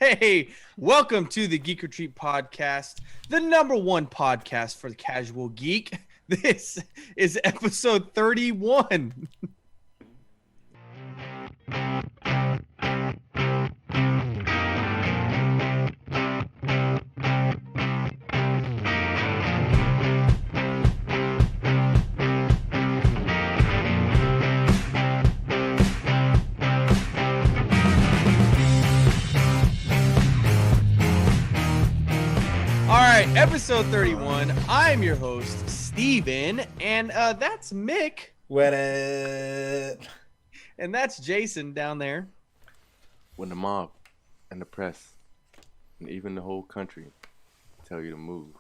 Hey, welcome to the Geek Retreat podcast, the number one podcast for the casual geek. This is episode 31. Episode 31. I'm your host, Steven, and that's Mick. What it? And that's Jason down there. When the mob and the press and even the whole country tell you to move,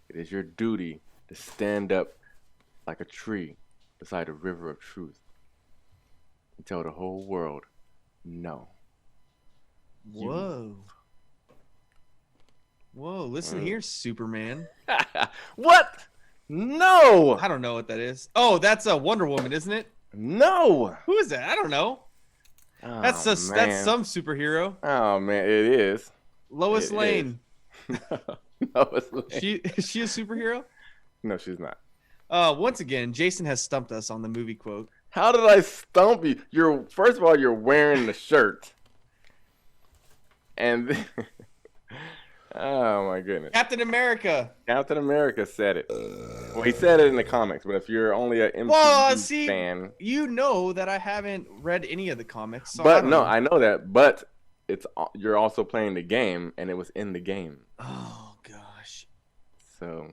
it is your duty to stand up like a tree beside a river of truth and tell the whole world, no. Whoa. Whoa, listen here, Superman. What? No! I don't know what that is. Oh, that's a Wonder Woman, isn't it? No! Who is that? I don't know. Oh, that's some superhero. Oh, man, it is. Lois Lane. Lois Lane. Is she a superhero? No, she's not. Once again, Jason has stumped us on the movie quote. How did I stump you? First of all, you're wearing the shirt. And oh my goodness. Captain America. Captain America said it. Well, he said it in the comics, but if you're only an MCU fan, you know that I haven't read any of the comics. So but I know that. But you're also playing the game, and it was in the game. Oh gosh. So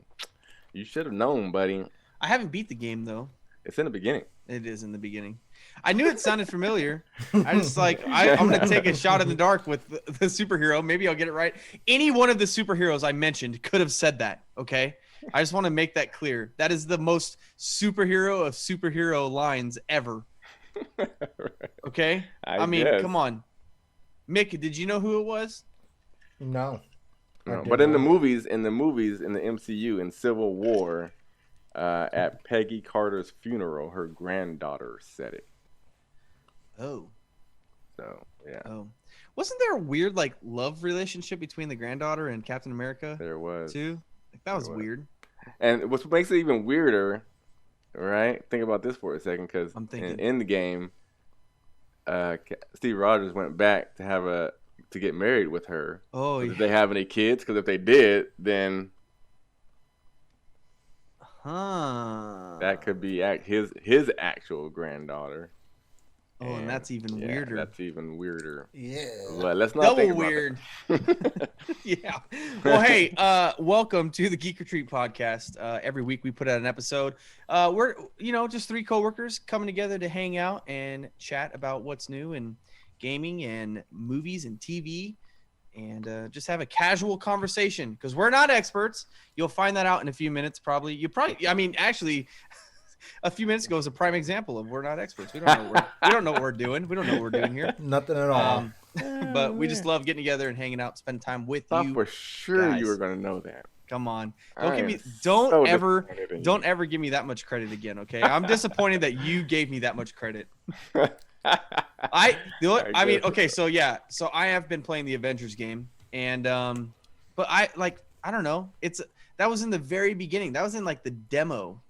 you should have known, buddy. I haven't beat the game though. It's in the beginning. It is in the beginning. I knew it sounded familiar. I just I'm going to take a shot in the dark with the superhero. Maybe I'll get it right. Any one of the superheroes I mentioned could have said that, okay? I just want to make that clear. That is the most superhero of superhero lines ever. Okay? I mean, come on. Mick, did you know who it was? No. But in the movies, in the MCU, in Civil War, at Peggy Carter's funeral, her granddaughter said it. Oh. So, yeah. Oh. Wasn't there a weird, love relationship between the granddaughter and Captain America? There was. Too? That was weird. And what makes it even weirder, right? Think about this for a second, because in the game, Steve Rogers went back to get married with her. Oh, yeah. Did they have any kids? Because if they did, then that could be his actual granddaughter. Oh, and that's even weirder. That's even weirder. Yeah. But let's not think about weird. Yeah. Well, hey, welcome to the Geek Retreat podcast. Every week we put out an episode. We're just three coworkers coming together to hang out and chat about what's new in gaming and movies and TV, and just have a casual conversation because we're not experts. You'll find that out in a few minutes, probably. Actually, a few minutes ago was a prime example of we're not experts. We don't know what we're doing. We don't know what we're doing here. Nothing at all. But we just love getting together and hanging out, spend time with you. For sure, guys. You were going to know that. Come on, Don't ever give me that much credit again. Okay, I'm disappointed that you gave me that much credit. Okay, so I have been playing the Avengers game, and but I don't know. That was in the very beginning. That was in the demo,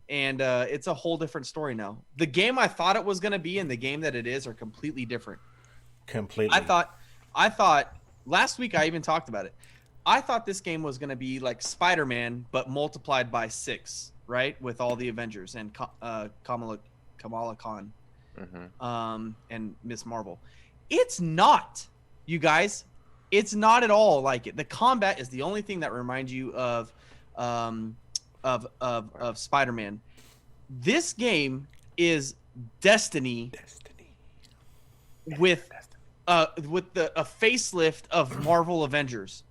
and it's a whole different story now. The game I thought it was gonna be and the game that it is are completely different. Completely. I thought last week I even talked about it. I thought this game was gonna be like Spider-Man but multiplied by 6, right? With all the Avengers and Kamala Khan. Mm-hmm. And Miss Marvel. It's not, you guys. It's not at all like it. The combat is the only thing that reminds you of Spider-Man. This game is Destiny. With a facelift of Marvel Avengers.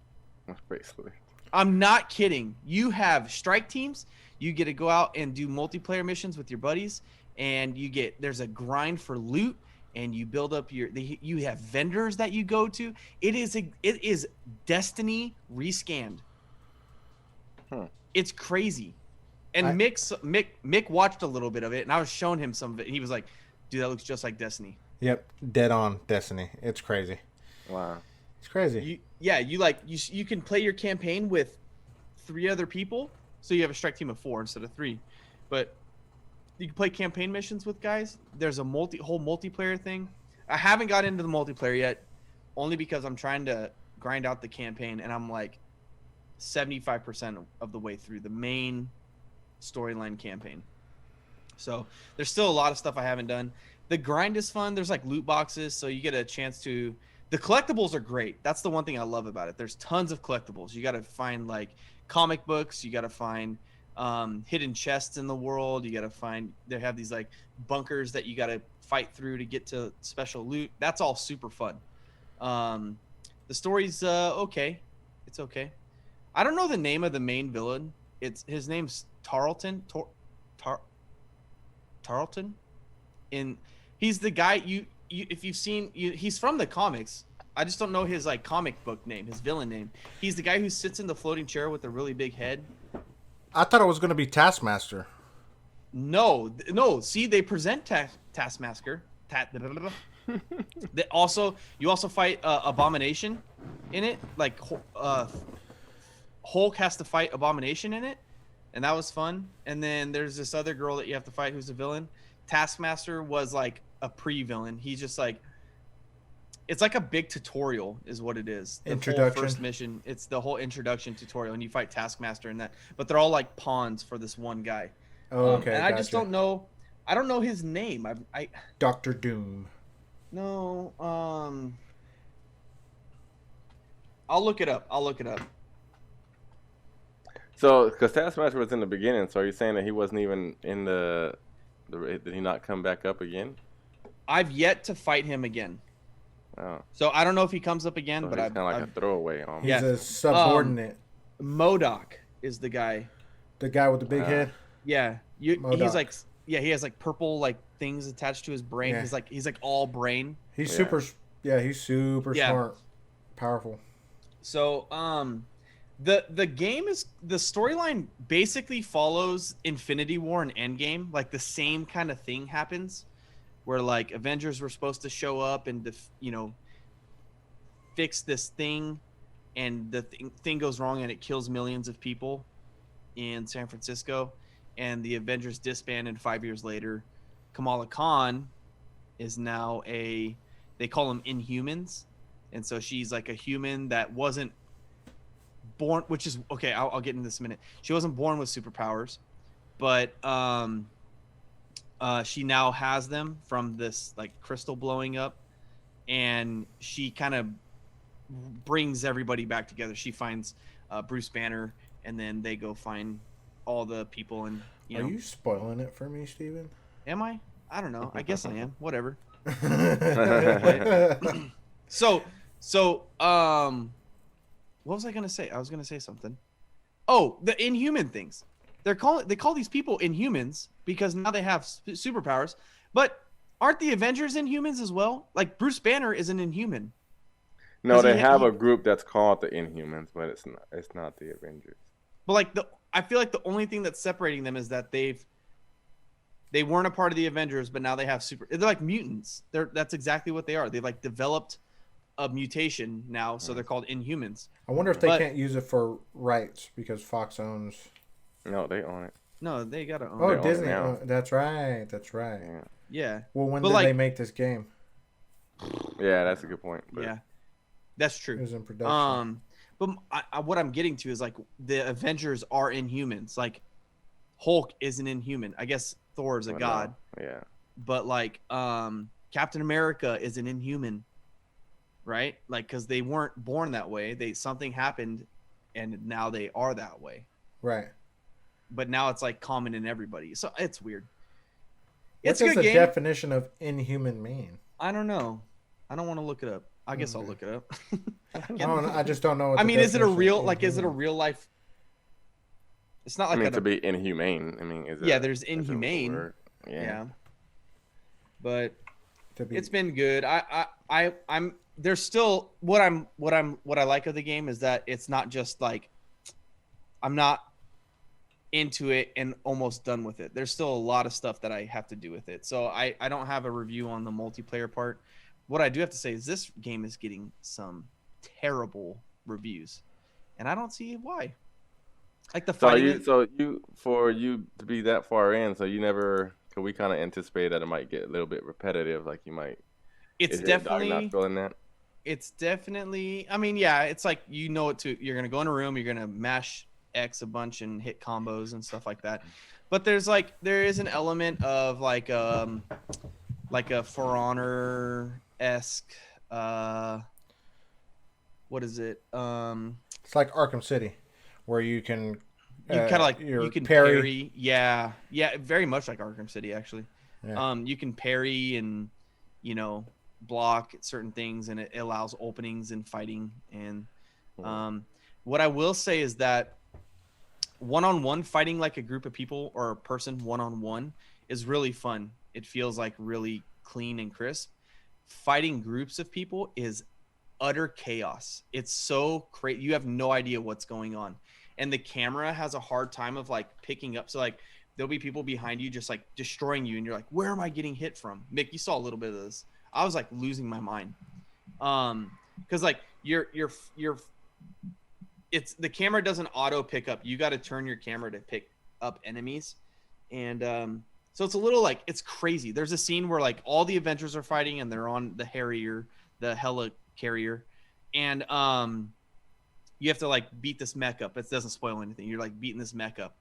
Facelift. I'm not kidding. You have strike teams. You get to go out and do multiplayer missions with your buddies. And there's a grind for loot, and you build up you have vendors that you go to. It is Destiny rescanned. It's crazy. And Mick watched a little bit of it, and I was showing him some of it. And he was like, "Dude, that looks just like Destiny." Yep, dead on Destiny. It's crazy. Wow. It's crazy. You can play your campaign with 3 other people, so you have a strike team of 4 instead of 3. But you can play campaign missions with guys. There's a whole multiplayer thing. I haven't got into the multiplayer yet, only because I'm trying to grind out the campaign, and I'm like 75% of the way through the main storyline campaign. So there's still a lot of stuff I haven't done. The grind is fun. There's like loot boxes, so you get a chance to. The collectibles are great. That's the one thing I love about it. There's tons of collectibles. You got to find like comic books. You got to find hidden chests in the world. You got to find. They have these like bunkers that you got to fight through to get to special loot. That's all super fun. The story's okay. It's okay. I don't know the name of the main villain. His name's Tarleton. Tarleton. He's the guy if you've seen he's from the comics. I just don't know his like comic book name, his villain name. He's the guy who sits in the floating chair with a really big head. I thought it was going to be Taskmaster. No. See, they present Taskmaster. You also fight Abomination in it. Like Hulk has to fight Abomination in it, and that was fun. And then there's this other girl that you have to fight who's a villain. Taskmaster was like a pre-villain. He's just like, it's like a big tutorial is what it is. The Introduction. Whole first mission. It's the whole introduction tutorial, and you fight Taskmaster in that. But they're all like pawns for this one guy. Oh, okay. And I just don't know. I don't know his name. I Dr. Doom. No. I'll look it up. So, because Taskmaster was in the beginning, so are you saying that he wasn't even in did he not come back up again? I've yet to fight him again. Oh. So I don't know if he comes up again, So but he's I've kind of like a throwaway almost. He's a subordinate. MODOK is the guy. The guy with the big head. Yeah. He's MODOK. like, yeah, he has like purple like things attached to his brain. Yeah. He's like all brain. He's Yeah. super. Yeah, he's super Yeah. smart, powerful. So the game is, the storyline basically follows Infinity War and Endgame. Like the same kind of thing happens, where like Avengers were supposed to show up and fix this thing, and the thing goes wrong and it kills millions of people in San Francisco, and the Avengers disband, and 5 years later Kamala Khan is now they call them Inhumans, and so she's like a human that wasn't born, which is okay, I'll get into this in a minute. She wasn't born with superpowers, but she now has them from this like crystal blowing up, and she kind of brings everybody back together. She finds Bruce Banner, and then they go find all the people. And Are you spoiling it for me, Steven? Am I? I don't know. I guess I am. Whatever. What So what was I gonna say? I was gonna say something. Oh, the Inhuman things. They call these people Inhumans because now they have superpowers. But aren't the Avengers Inhumans as well? Like Bruce Banner is an Inhuman. No, they have a group that's called the Inhumans, but it's not the Avengers. But like I feel like the only thing that's separating them is that they weren't a part of the Avengers, but now they have they're like mutants. That's exactly what they are. They've like developed a mutation now, so they're called Inhumans. I wonder if they can't use it for rights because Fox owns. No, they own it. No, they gotta own. Oh, it. Disney. now. That's right. Yeah. Well, when But, did like, they make this game? Yeah, that's a good point. But Yeah, that's It true. was in production. But what I'm getting to is like the Avengers are Inhumans. Like Hulk is an Inhuman. I guess Thor is a god. Yeah. But like Captain America is an Inhuman, right? Like because they weren't born that way. Something happened, and now they are that way. Right. But now it's like common in everybody. So it's weird. What It's a is good the game. definition of inhuman mean? I don't know. I don't want to look it up. I guess I'll look it up. I just don't know. What I the mean, is it a definition real of like? Is it a inhuman- real life? It's not like I mean, to be inhumane. I mean, is it? Yeah, there's is it a inhumane. word? Yeah. But to be? it's been good. I'm there's still what I like of the game is that it's not just like I'm not into it and almost done with it. There's still a lot of stuff that I have to do with it. So I don't have a review on the multiplayer part. what I do have to say is this game is getting some terrible reviews, and I don't see why. Like the fighting. For you to be that far in, so you never, cause we kind of anticipate that it might get a little bit repetitive, like you might. It's Is your dog not definitely. feeling that? It's definitely. I mean, yeah. It's like you're gonna go in a room. You're gonna mash X a bunch and hit combos and stuff like that. But there is an element of like a For Honor esque. What is it? It's like Arkham City, where you can You kind of like your you can parry. parry. Yeah, very much like Arkham City actually. Yeah. You can parry and block certain things, and it allows openings in fighting. And what I will say is that one-on-one fighting, like a group of people or a person one-on-one, is really fun. It feels like really clean and crisp. Fighting groups of people is utter chaos. It's so crazy. You have no idea what's going on. And the camera has a hard time of like picking up. So like there'll be people behind you just like destroying you, and you're like, where am I getting hit from? Mick, you saw a little bit of this. I was like losing my mind. Because like it's the camera doesn't auto pick up. You got to turn your camera to pick up enemies. And so it's a little like, it's crazy. There's a scene where like all the Avengers are fighting and they're on the Harrier, the helicarrier, and you have to like beat this mech up. It doesn't spoil anything. You're like beating this mech up.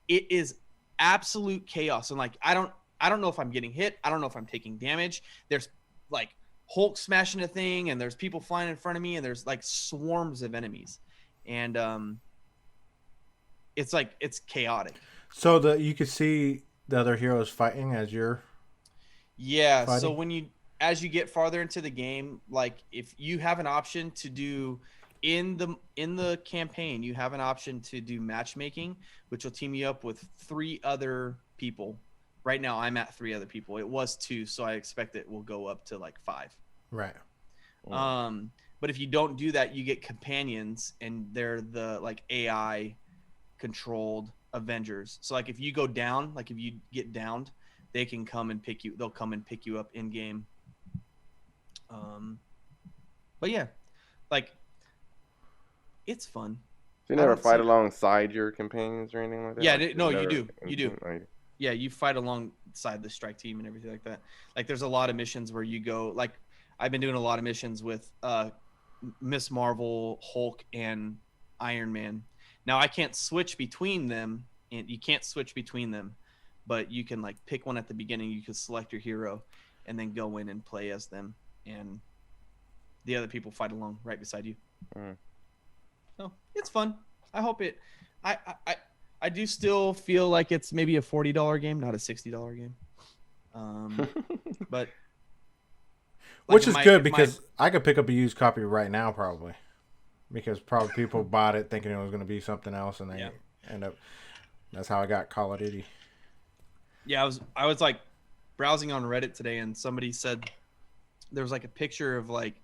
It is absolute chaos. And like I don't know if I'm getting hit. I don't know if I'm taking damage. There's like Hulk smashing a thing, and there's people flying in front of me, and there's like swarms of enemies. And it's like it's chaotic. So you could see the other heroes fighting as you're fighting? So as you get farther into the game, like if you have an option to do in the campaign, you have an option to do matchmaking, which will team you up with 3 other people. Right now I'm at 3 other people. It was 2, so I expect it will go up to like 5. Right. But if you don't do that, you get companions, and they're the like AI controlled Avengers. So like if you go down, like if you get downed, they can come and pick you. They'll come and pick you up in game. But yeah, like it's fun. So you never fight alongside your companions or anything like that? Yeah, like, no, never, you do. You do. Like, Yeah, you fight alongside the strike team and everything like that. Like there's a lot of missions where you go, like I've been doing a lot of missions with Miss Marvel, Hulk, and Iron Man. Now I can't switch between them, and you can't switch between them, but you can like pick one at the beginning. You can select your hero and then go in and play as them, and the other people fight along right beside you. So it's fun. I hope it. I do still feel like it's maybe a $40 game, not a $60 game. But which is good because I could pick up a used copy right now probably, because probably people bought it thinking it was going to be something else, and they end up. That's how I got Call of Duty. Yeah, I was like browsing on Reddit today, and somebody said there was like a picture of like,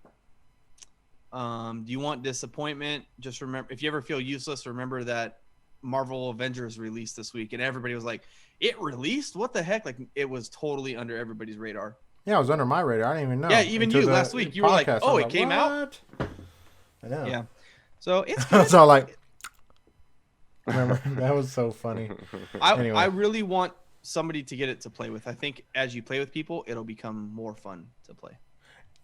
do you want disappointment? Just remember, if you ever feel useless, remember that Marvel Avengers released this week. And everybody was like, it released? What the heck? Like it was totally under everybody's radar. Yeah, it was under my radar. I didn't even know. Yeah, even you last week. You were like, oh, it came out? I know. Yeah. So it's good. It's all like, remember? That was so funny. Anyway. I really want somebody to get it to play with. I think as you play with people, it'll become more fun to play.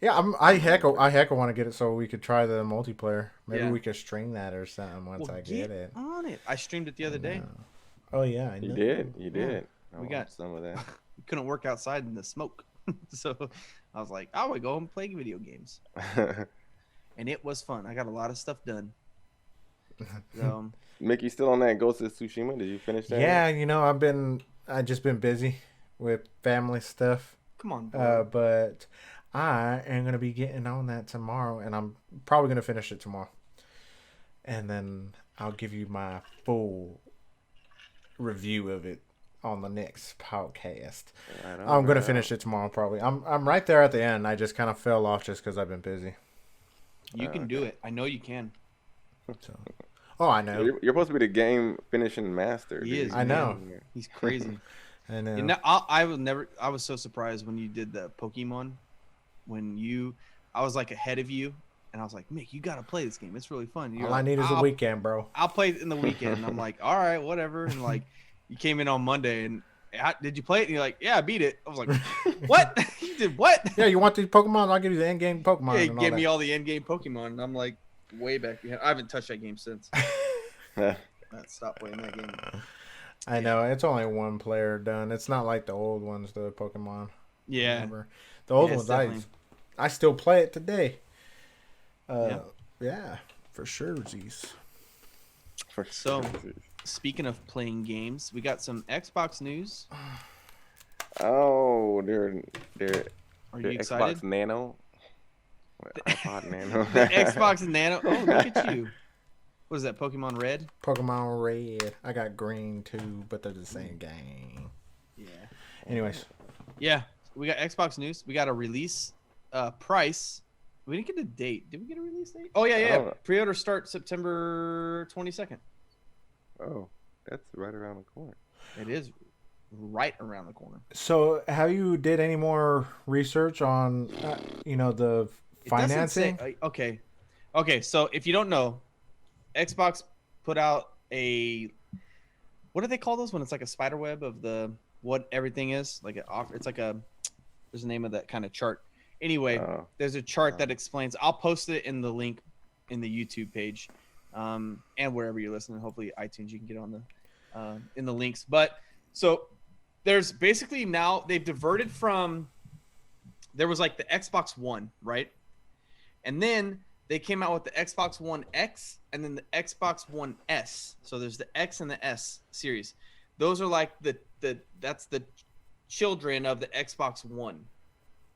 Yeah, I heck want to get it so we could try the multiplayer. Maybe we could stream that or something once I get it. On it. I streamed it the other day. Oh yeah, I know. You did. Yeah. We got some of that. We couldn't work outside in the smoke, so I was like, I would go and play video games, and it was fun. I got a lot of stuff done. So, Mickey, still on that Ghost of Tsushima? Did you finish that? Yeah, I just been busy with family stuff. Come on, bro. But I am going to be getting on that tomorrow, and I'm probably going to finish it tomorrow. And then I'll give you my full review of it on the next podcast. I'm going to finish it tomorrow probably. I'm right there at the end. I just kind of fell off just because I've been busy. You can do it. I know you can. So, I know. You're supposed to be the game finishing master. He is. I know. He's crazy. I know. And I was so surprised when you did the Pokemon I was like ahead of you, and I was like, Mick, you got to play this game. It's really fun. All I need is a weekend, bro. I'll play it in the weekend. And I'm like, all right, whatever. And like, you came in on Monday, and did you play it? And you're like, yeah, I beat it. I was like, what? You did what? Yeah, you want these Pokemon? I'll give you the end game Pokemon. Yeah, you gave me all the end game Pokemon, and I'm like, way back behind. I haven't touched that game since. I stopped playing that game. I know it's only one player done. It's not like the old ones, the Pokemon. Yeah, Remember. The old ones, definitely. I still play it today. Yeah, for sure, Z's. So, speaking of playing games, we got some Xbox news. Oh, they're Are you excited? Xbox Nano. iPod Nano. The Xbox Nano. Oh, look at you. What is that? Pokemon Red? Pokemon Red. I got green too, but they're the same game. Yeah. Anyways. Yeah, we got Xbox news. We got a release price. We didn't get a date. Did we get a release date? Oh, yeah. Oh. Pre-order start September 22nd. Oh, that's right around the corner. It is right around the corner. So, have you did any more research on, the financing? Okay. So, if you don't know, Xbox put out what do they call those when it's like a spider web of what everything is? Like it's like there's a name of that kind of chart. Anyway, there's a chart that explains. I'll post it in the link in the YouTube page, and wherever you're listening. Hopefully iTunes, you can get on in the links. But so there's basically now they've diverted from. There was like the Xbox One, right? And then they came out with the Xbox One X and then the Xbox One S. So there's the X and the S series. Those are like that's the children of the Xbox One.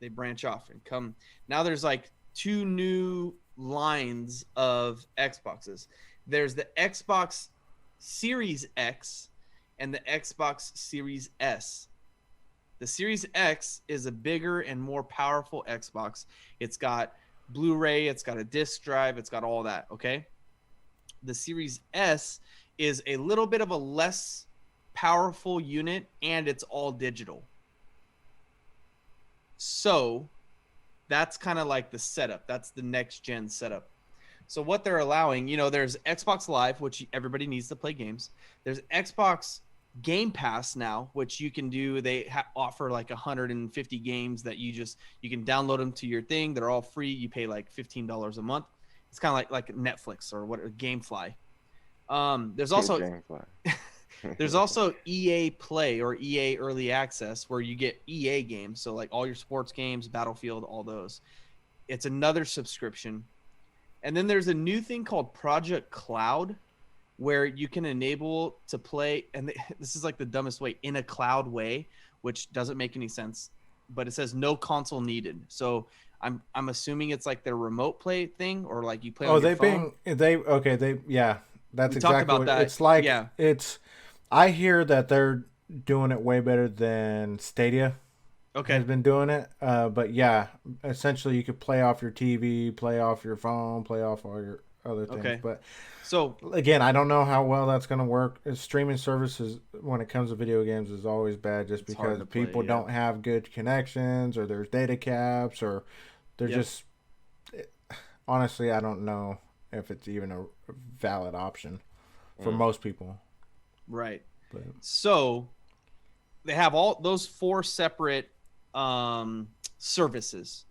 They branch off and come. Now there's like two new lines of Xboxes. There's the Xbox Series X and the Xbox Series S. The Series X is a bigger and more powerful Xbox. It's got Blu-ray, it's got a disc drive, it's got all that, okay? The Series S is a little bit of a less powerful unit, and it's all digital. So that's kind of like the setup. That's the next gen setup. So what they're allowing, there's Xbox Live, which everybody needs to play games. There's Xbox Game Pass now, which you can do. They offer like 150 games that you can download them to your thing. They're all free. You pay like $15 a month. It's kind of like Netflix or GameFly. There's also GameFly. There's also EA Play or EA Early Access where you get EA games. So like all your sports games, Battlefield, all those. It's another subscription. And then there's a new thing called Project Cloud where you can enable to play. And this is like the dumbest way, in a cloud way, which doesn't make any sense. But it says no console needed. So I'm assuming it's like their remote play thing or like you play on your phone. That's we exactly talked about what that. It's like. Yeah. I hear that they're doing it way better than Stadia has been doing it. But yeah, essentially you could play off your TV, play off your phone, play off all your other things. Okay. But so again, I don't know how well that's going to work. Streaming services, when it comes to video games, is always bad just because people don't have good connections or there's data caps or they're just... Honestly, I don't know if it's even a valid option for most people. Right. But. So they have all those 4 separate services.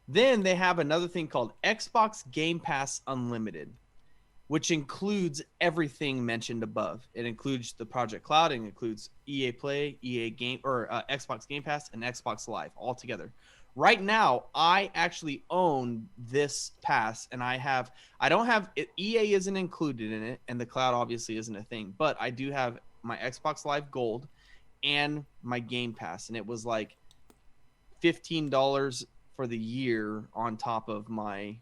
Then they have another thing called Xbox Game Pass Unlimited, which includes everything mentioned above. It includes the Project Cloud, it includes EA Play, Xbox Game Pass, and Xbox Live all together. Right now, I actually own this pass, and I don't have it. EA isn't included in it, and the cloud obviously isn't a thing. But I do have my Xbox Live Gold and my Game Pass, and it was like $15 for the year on top of my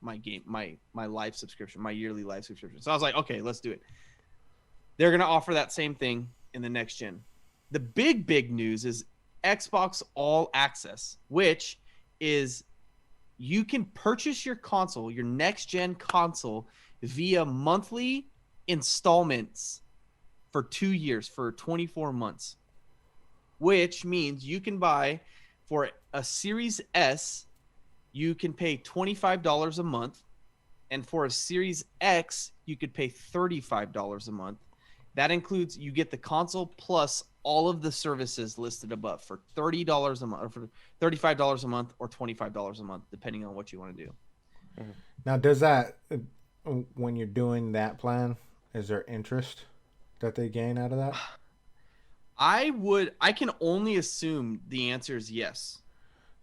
live subscription, my yearly live subscription. So I was like, okay, let's do it. They're gonna offer that same thing in the next gen. The big news is Xbox All Access, which is you can purchase your console, your next gen console, via monthly installments for 2 years, for 24 months, which means you can buy For a Series S, you can pay $25 a month. And for a Series X, you could pay $35 a month. That includes, you get the console plus all of the services listed above for $30 a month, or for $35 a month, or $25 a month, depending on what you want to do. Now, does that, when you're doing that plan, is there interest that they gain out of that? I can only assume the answer is yes.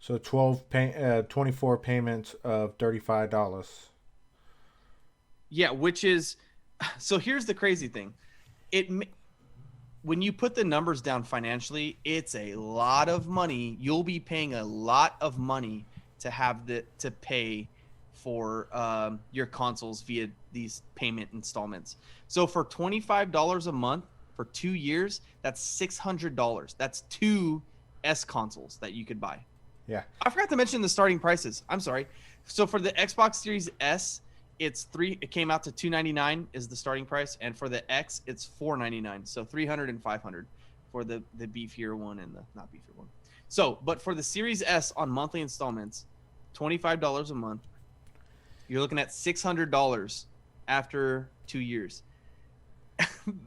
So 24 payments of $35. Yeah, which is, so here's the crazy thing. When you put the numbers down financially, it's a lot of money. You'll be paying a lot of money to pay for your consoles via these payment installments. So for $25 a month for 2 years, that's $600. That's 2 S consoles that you could buy. Yeah. I forgot to mention the starting prices. I'm sorry. So for the Xbox Series S, it came out to $299 is the starting price, and for the X it's $499, so $300 and $500 for the beefier one and the not beefier one. So, but for the Series S on monthly installments, $25 a month, you're looking at $600 after 2 years.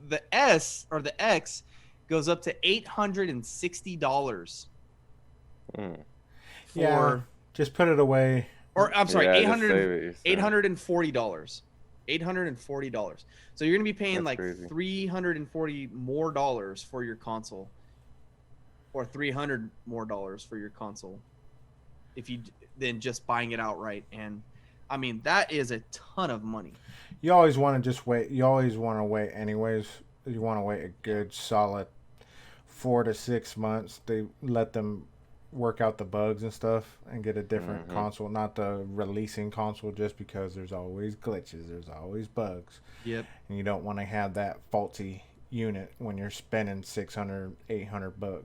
The S or the X goes up to $860 Yeah, just put it away. Or I'm sorry, Yeah, $840. $840. So you're gonna be paying That's like crazy. $340 more dollars for your console, or $300 more dollars for your console, if you than just buying it outright. And I mean, that is a ton of money. You always want to just wait. You always want to wait anyways. You want to wait a good solid 4 to 6 months. They let them work out the bugs and stuff and get a different console, not the releasing console, just because there's always glitches, there's always bugs. Yep. And you don't want to have that faulty unit when you're spending $600, $800.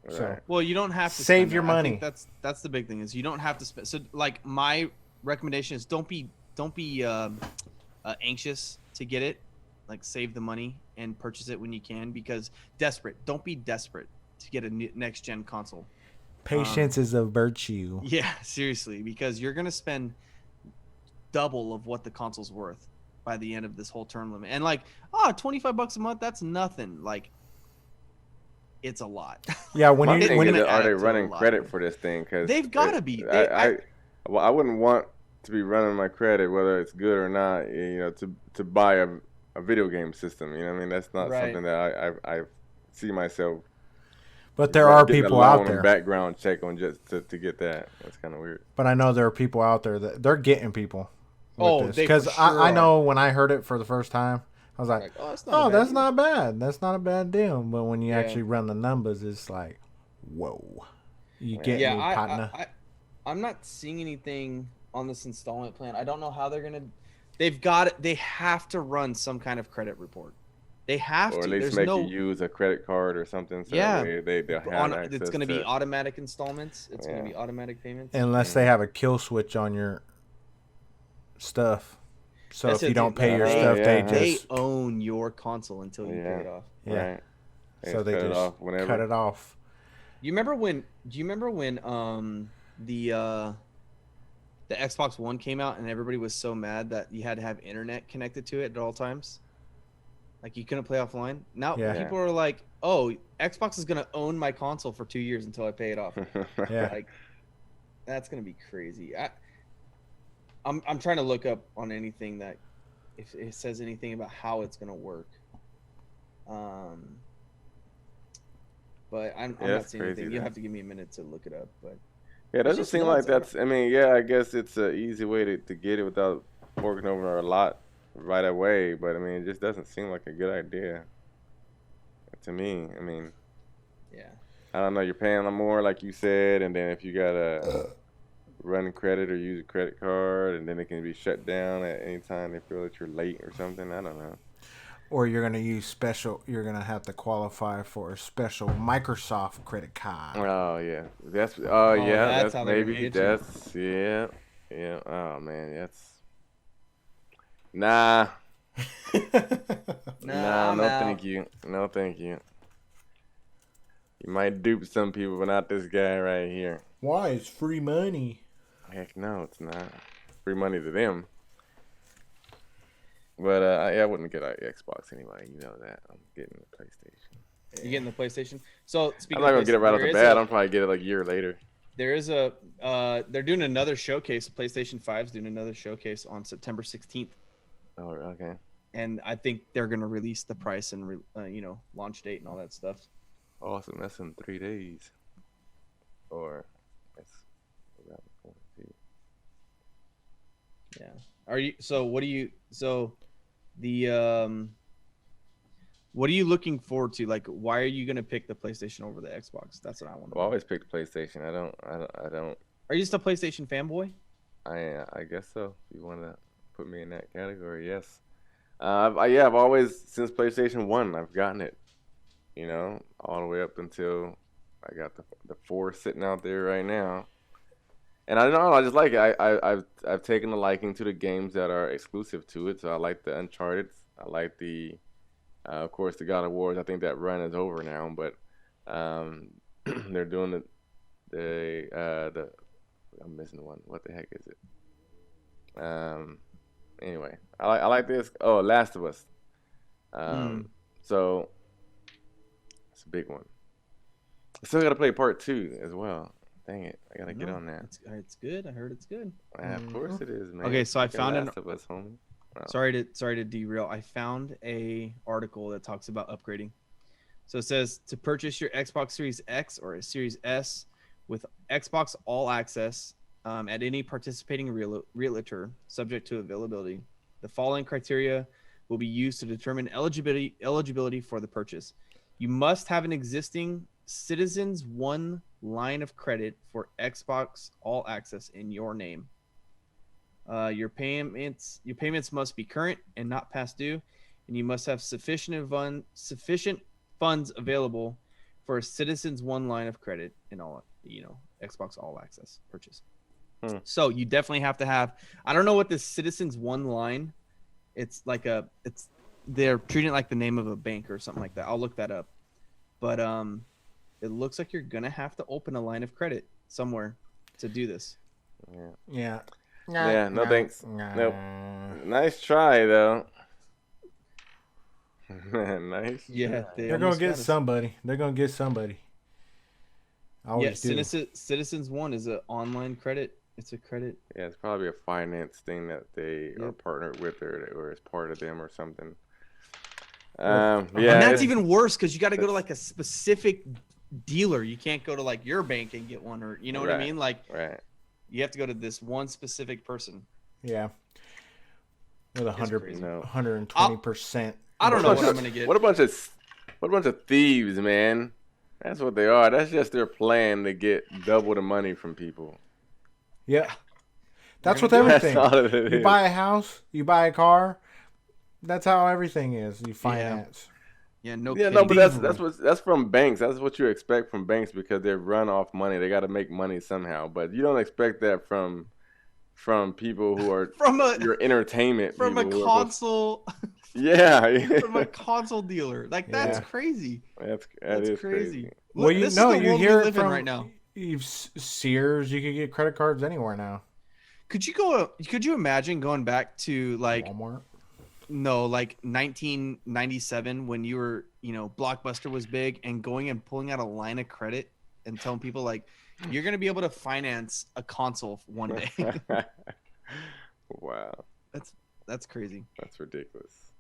So Right. Well, you don't have to Save spend your that. I money. think that's the big thing, is you don't have to spend. So like my recommendation is don't be anxious to get it. Like, save the money and purchase it when you can, because don't be desperate to get a next gen console. patience is a virtue. Yeah, seriously, because you're gonna spend double of what the console's worth by the end of this whole term limit. And like, $25 a month, that's nothing. Like, it's a lot. Yeah, when My you thing when is, you, it- are add they up to a running lot. credit for this thing? Because They've gotta be. I wouldn't want to be running my credit, whether it's good or not. To buy a video game system. You know what I mean? That's not Right. something that I see myself. but there are getting a people loan out and there. background check on just to get that. That's kind of weird. But I know there are people out there that they're getting people. Oh, they for because sure I know are. when I heard it for the first time, I was like, Like, that's oh, that's not bad. That's not a bad deal. But when you Yeah. actually run the numbers, it's like, whoa. You get Yeah, me, partner. I'm not seeing anything on this installment plan. I don't know how they're gonna. They have to run some kind of credit report. They have Or to. at least There's make no. you use a credit card or something. So Yeah. that way they'll have access It's going to be to- automatic installments. It's going to Yeah. be automatic payments. Unless they have a kill switch on your stuff. So That's if you it, don't dude. pay your Oh, stuff, yeah. they just own your console until you Yeah. pay it off. yeah. Right. So they cut it just off whenever. cut it off. Do you remember when the Xbox One came out and everybody was so mad that you had to have internet connected to it at all times? Like, you couldn't play offline. Now Yeah. people are like, "Oh, Xbox is going to own my console for 2 years until I pay it off." Yeah. Like, that's going to be crazy. I'm trying to look up on anything that if it says anything about how it's going to work. But I'm Yeah, not it's seeing crazy, anything. You though. have to give me a minute to look it up. But Yeah, it doesn't just seem nuts. like that's. I mean, yeah, I guess it's an easy way to get it without forking over a lot right away. But I mean, it just doesn't seem like a good idea to me. I mean, yeah, I don't know. You're paying more, like you said, and then if you gotta run credit or use a credit card, and then it can be shut down at any time they feel that you're late or something. I don't know. Or you're gonna you're gonna have to qualify for a special Microsoft credit card. Oh yeah, that's that's how they're gonna maybe get you. that's yeah. Oh man, that's nah. Nah, I'm no out. thank you. No thank you. You might dupe some people, but not this guy right here. Why? It's free money. Heck no, it's not. Free money to them. But I wouldn't get an Xbox anyway. You know that. I'm getting a PlayStation. You getting the PlayStation? So I'm not gonna get it right off the bat. I'll probably get it like a year later. There is a they're doing another showcase. PlayStation 5's doing another showcase on September 16th. Oh, okay. And I think they're gonna release the price and launch date and all that stuff. Awesome. That's in 3 days. Or that's around 42. Yeah. Are you? So what do you? So the what are you looking forward to? Like, why are you gonna pick the PlayStation over the Xbox? That's what I want to Well, I know. always pick the PlayStation. I don't. Are you just a PlayStation fanboy? I guess so. If you want to put me in that category, yes. I've always, since PlayStation 1, I've gotten it. You know, all the way up until I got the 4 sitting out there right now. And I don't know, I just like it. I've taken a liking to the games that are exclusive to it. So I like the Uncharted. I like the, of course, the God of Wars. I think that run is over now, but they're doing the I'm missing one. What the heck is it? Anyway, I like this. Oh, Last of Us. So it's a big one. I still got to play part 2 as well. Dang it, I gotta get on that. It's good. I heard it's good. Yeah, of course it is, man. Okay, so I found Last of Us, homie. Wow. Sorry to derail. I found a article that talks about upgrading. So it says to purchase your Xbox Series X or a Series S with Xbox All Access at any participating realtor, subject to availability, the following criteria will be used to determine eligibility for the purchase. You must have an existing Citizens One line of credit for Xbox All Access in your name. Your payments must be current and not past due, and you must have sufficient funds available for a Citizens One line of credit in all Xbox All Access purchase. So you definitely have to have. I don't know what this Citizens One line. They're treating it like the name of a bank or something like that. I'll look that up, but it looks like you're gonna have to open a line of credit somewhere to do this. Yeah. No thanks. Nope. Nice try though. Nice. Yeah, they're gonna get somebody. They're gonna get somebody. Always do. Citizens One is an online credit. It's a credit. Yeah, it's probably a finance thing that they are partnered with, or is part of them or something. And that's even worse because you got to go to like a specific dealer. You can't go to like your bank and get one, or what I mean. Like, you have to go to this one specific person. Yeah, with 120%. I don't know what I'm gonna get. What a bunch of thieves, man. That's what they are. That's just their plan to get double the money from people. Yeah, that's with everything. You buy a house, you buy a car. That's how everything is. You finance. But that's from banks. That's what you expect from banks because they run off money. They got to make money somehow. But you don't expect that from people who are your entertainment. From a console. From a console dealer. Like that's crazy. That is crazy. Well, you hear it from right now. Sears, you can get credit cards anywhere now. Could you imagine going back to like Walmart? No, like 1997 when you were, Blockbuster was big, and going and pulling out a line of credit and telling people like you're going to be able to finance a console one day. Wow. That's crazy. That's ridiculous.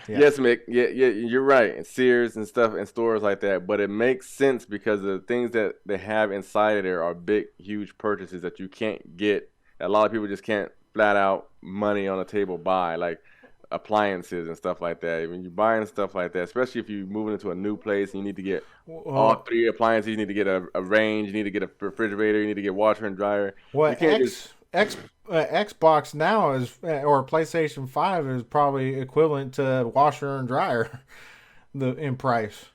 Yeah. Yes, Mick. Yeah, you're right. And Sears and stuff and stores like that. But it makes sense because the things that they have inside of there are big, huge purchases that you can't get. A lot of people just can't flat out money on the table buy, like appliances and stuff like that. When you're buying stuff like that, especially if you're moving into a new place and you need to get all 3 appliances, you need to get a range, you need to get a refrigerator, you need to get washer and dryer. What Xbox now is, or PlayStation 5 is probably equivalent to washer and dryer, in price.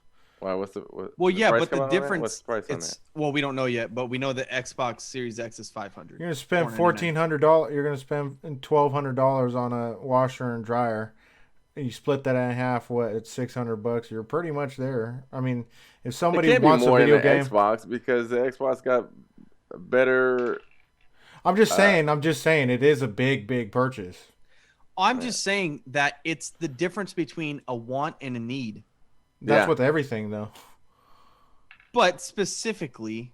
Wow, but the difference. What's the price on that? Well, we don't know yet, but we know the Xbox Series X is $500. You're gonna spend $1,400. You're gonna spend $1,200 on a washer and dryer, and you split that in half. What? It's $600. You're pretty much there. I mean, if It somebody can't be wants a more in video the game, Xbox because the Xbox got a better. I'm just saying, it is a big purchase. I'm just saying that it's the difference between a want and a need. That's Yeah. with everything, though. But specifically,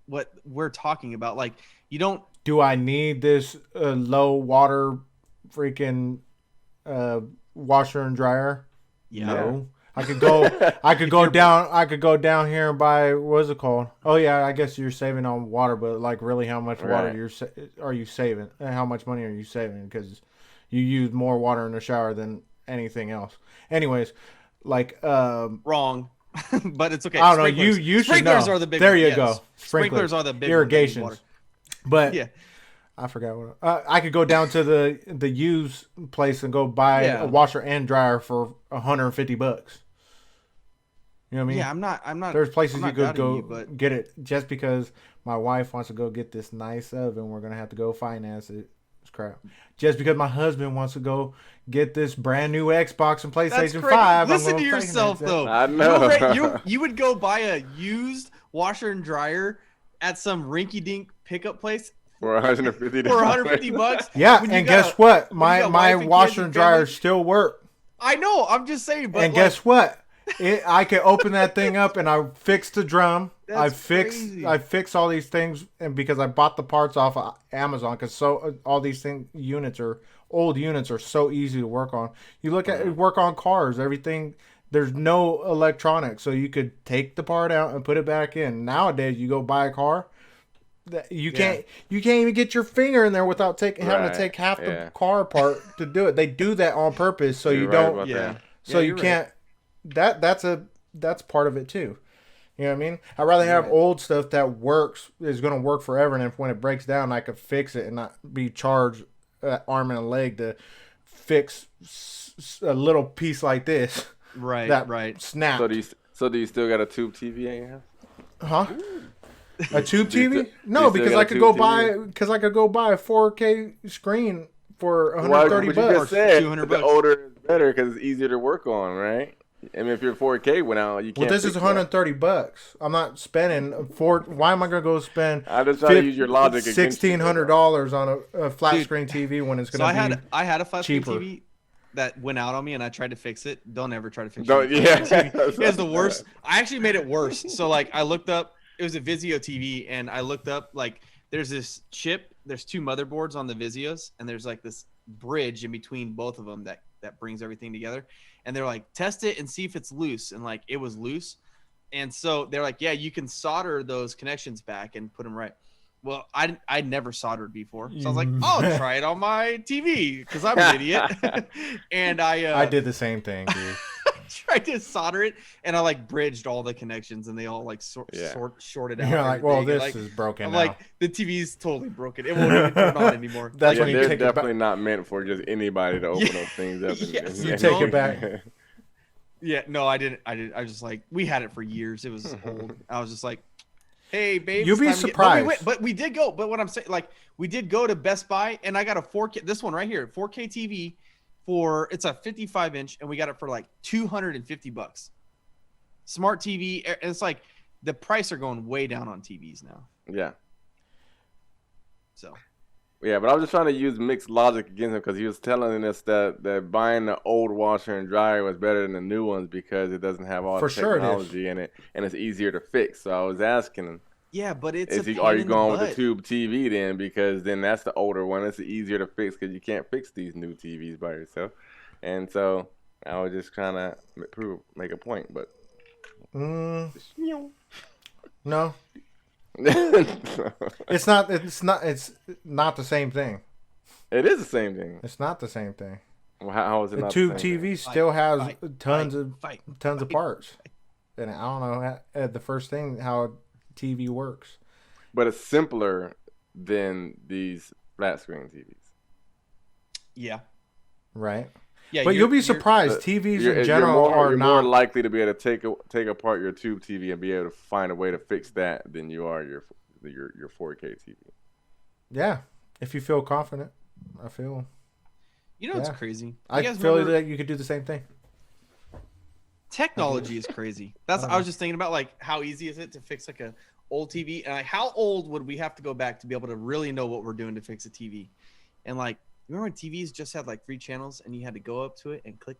what we're talking about, like, you don't. Do I need this low water freaking washer and dryer? Yeah. No. I could go down here and buy, what is it called? Oh yeah, I guess you're saving on water, but like really how much water are you saving? How much money are you saving? Because you use more water in the shower than anything else. Anyways, like Wrong. But it's okay. I don't know. You should sprinklers know. are the big. There you yes. go. Sprinklers are the big irrigations. Water. But Yeah. I forgot what I could go down to the used place and go buy a washer and dryer for $150. You know what I mean? Yeah, I'm not. There's places I'm you could go but get it just because my wife wants to go get this nice oven. We're gonna have to go finance it. It's crap. Just because my husband wants to go get this brand new Xbox and PlayStation 5. Listen to yourself though. I know. You would go buy a used washer and dryer at some rinky-dink pickup place For $150. for $150. Yeah, and guess what? My wife and washer kids and and dryer family. still work. I know. I'm just saying. But And guess what? I can open that thing up and I fix the drum. I fix all these things, and because I bought the parts off of Amazon, because all these old units are so easy to work on. You work on cars, everything. There's no electronics, so you could take the part out and put it back in. Nowadays, you go buy a car, you can't even get your finger in there without having to take half the car apart to do it. They do that on purpose, so you don't. Yeah. So you can't. That's part of it too. You know what I mean? I'd rather have old stuff that is going to work forever, and if when it breaks down, I could fix it and not be charged arm and a leg to fix a little piece like this. Right. That snapped. So do you still got a tube TV at your house? Huh? A tube TV? No, because I could go buy a 4K screen for $130. You just said $200. The older is better because it's easier to work on, right? I mean, if your 4K went out, you can't. Well, this is $130. I'm not spending Why am I gonna go spend? I just try to use your logic. $1,600 on a flat screen TV when it's gonna be I had a flat screen cheaper. TV that went out on me, and I tried to fix it. Don't ever try to fix Don't, it. yeah. It's the worst. I actually made it worse. So like I looked up. It was a Vizio TV, and I looked up like there's this chip. There's two motherboards on the Vizios, and there's like this bridge in between both of them that brings everything together. And they're like, test it and see if it's loose. And like, it was loose. And so they're like, yeah, you can solder those connections back and put them right. Well, I'd never soldered before. So I was like, I'll try it on my TV because I'm an idiot. And I did the same thing, dude. tried to solder it, and I like bridged all the connections, and they all like shorted out. You're like, well, this like, is broken. I'm now. like, the TV's totally broken. It won't even turn on anymore. That's when you they're take definitely it back. not meant for just anybody to open those things up. Yes, you take it back. Yeah, no, I didn't. I was just like, we had it for years. It was old. I was just like, hey, babe. You'll be surprised. But we did go. But what I'm saying, like, we did go to Best Buy, and I got a 4K. This one right here, 4K TV it's a 55-inch, and we got it for like $250. Smart TV. And it's like the price are going way down on TVs now. Yeah. So. Yeah, but I was just trying to use mixed logic against him because he was telling us that buying the old washer and dryer was better than the new ones because it doesn't have all the technology in it, and it's easier to fix. So I was asking him. Yeah, but are you going with the tube TV then? Because then that's the older one. It's easier to fix because you can't fix these new TVs by yourself. And so I was just trying to make a point, but no, it's it's not the same thing. It is the same thing. It's not the same thing. Well, how is it the not tube the same TV thing? still has tons of fight. parts, and I don't know the first thing how TV works. But it's simpler than these flat screen TVs. Yeah. Right. Yeah, but you'll be surprised. TVs in general are not more likely to be able to take apart your tube TV and be able to find a way to fix that than you are your 4K TV. Yeah, if you feel confident, I feel. You know, it's Yeah. crazy. You I guys feel remember- that you could do the same thing. Technology is crazy. That's I was just thinking about, like, how easy is it to fix like a old TV, and like how old would we have to go back to be able to really know what we're doing to fix a TV? And like, remember when TVs just had like 3 channels and you had to go up to it and click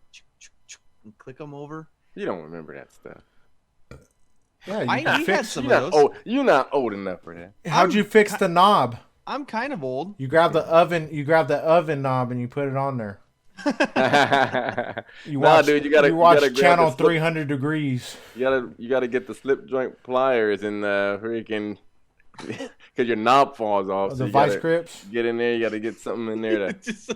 and click them over? You don't remember that stuff. Yeah, we you can had fix. some You're of not those. old. You're not old enough for that. How'd you fix the knob? I'm kind of old. You grab the oven. You grab the oven knob and you put it on there. You watch, dude, you gotta grab channel the slip- 300 degrees. You gotta get the slip joint pliers and freaking because your knob falls off. The you vice gotta grips. Get in there. You gotta get something in there to Just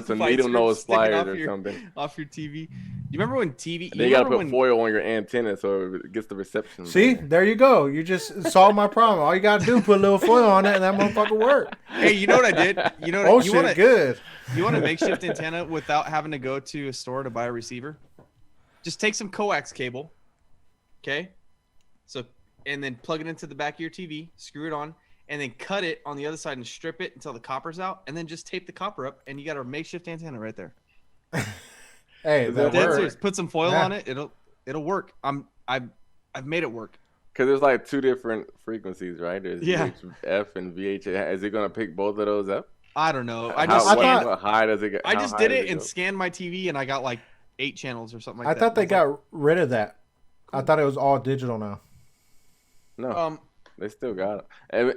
some vice needle grips nose sticking pliers off or your- something. off your TV. You remember when TV? And then you gotta put foil on your antenna so it gets the reception. See, better. there you go. You just solved my problem. All you gotta do is put a little foil on it, and that motherfucker work. Hey, you know what I did? You know what? Oh you shit, wanna, good. You want a makeshift antenna without having to go to a store to buy a receiver? Just take some coax cable, okay? So, and then plug it into the back of your TV, screw it on, and then cut it on the other side and strip it until the copper's out, and then just tape the copper up, and you got a makeshift antenna right there. Hey, that Dead works. serious. Put some foil Yeah. on it. It'll work. I've made it work. Because there's like 2 different frequencies, right? There's Yeah. VHF and VHF. Is it gonna pick both of those up? I don't know. I How, just what, scanned, how high does it go? I how just high did does it and go? scanned my TV, and I got like 8 channels or something I like that. thought they was like, got rid of that. I thought it was all digital now. No, they still got it. And,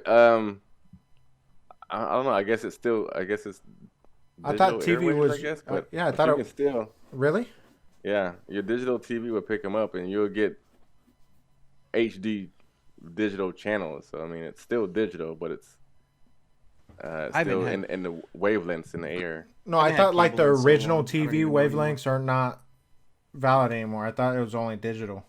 I don't know. I guess it's still. I guess it's. I thought digital TV airwaves, was. I guess, but yeah, I thought you it can still. really. Yeah, your digital TV will pick them up, and you'll get HD digital channels. So I mean, it's still digital, but it's still in the wavelengths in the air. No, I I haven't thought had like the cable in so original long. I don't TV even know anymore. wavelengths are not valid anymore. I thought it was only digital.